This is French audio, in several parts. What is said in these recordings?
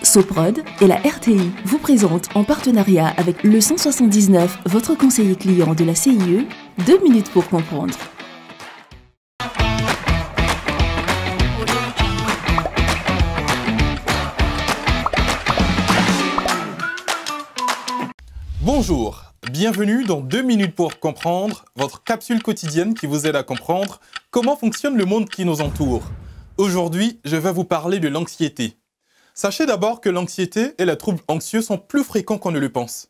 Soprod et la RTI vous présentent en partenariat avec le 179, votre conseiller client de la CIE, 2 minutes pour comprendre. Bonjour, bienvenue dans 2 minutes pour comprendre, votre capsule quotidienne qui vous aide à comprendre comment fonctionne le monde qui nous entoure. Aujourd'hui, je vais vous parler de l'anxiété. Sachez d'abord que l'anxiété et les troubles anxieux sont plus fréquents qu'on ne le pense.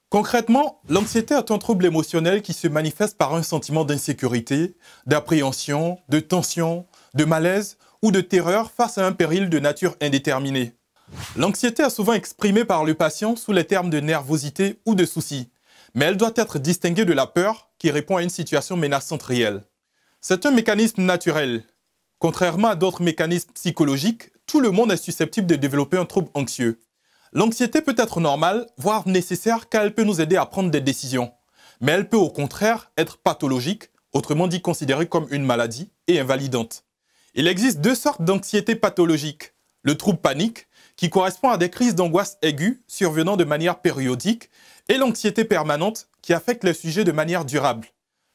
Concrètement, l'anxiété est un trouble émotionnel qui se manifeste par un sentiment d'insécurité, d'appréhension, de tension, de malaise ou de terreur face à un péril de nature indéterminée. L'anxiété est souvent exprimée par le patient sous les termes de nervosité ou de souci, mais elle doit être distinguée de la peur qui répond à une situation menaçante réelle. C'est un mécanisme naturel. Contrairement à d'autres mécanismes psychologiques, tout le monde est susceptible de développer un trouble anxieux. L'anxiété peut être normale, voire nécessaire, car elle peut nous aider à prendre des décisions. Mais elle peut au contraire être pathologique, autrement dit considérée comme une maladie, et invalidante. Il existe deux sortes d'anxiété pathologique. Le trouble panique, qui correspond à des crises d'angoisse aiguës survenant de manière périodique, et l'anxiété permanente, qui affecte les sujets de manière durable.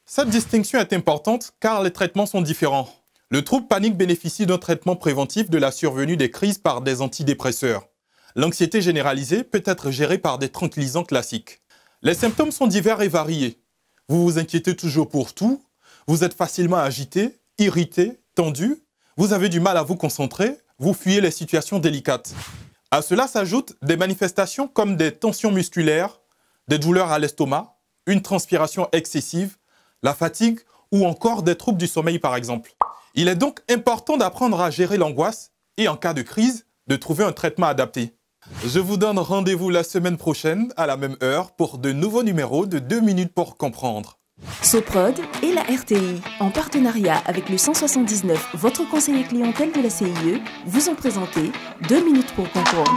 Cette distinction est importante car les traitements sont différents. Le trouble panique bénéficie d'un traitement préventif de la survenue des crises par des antidépresseurs. L'anxiété généralisée peut être gérée par des tranquillisants classiques. Les symptômes sont divers et variés. Vous vous inquiétez toujours pour tout, vous êtes facilement agité, irrité, tendu, vous avez du mal à vous concentrer, vous fuyez les situations délicates. À cela s'ajoutent des manifestations comme des tensions musculaires, des douleurs à l'estomac, une transpiration excessive, la fatigue ou encore des troubles du sommeil par exemple. Il est donc important d'apprendre à gérer l'angoisse et en cas de crise, de trouver un traitement adapté. Je vous donne rendez-vous la semaine prochaine à la même heure pour de nouveaux numéros de 2 minutes pour comprendre. Soprod et la RTI, en partenariat avec le 179, votre conseiller clientèle de la CIE, vous ont présenté 2 minutes pour comprendre.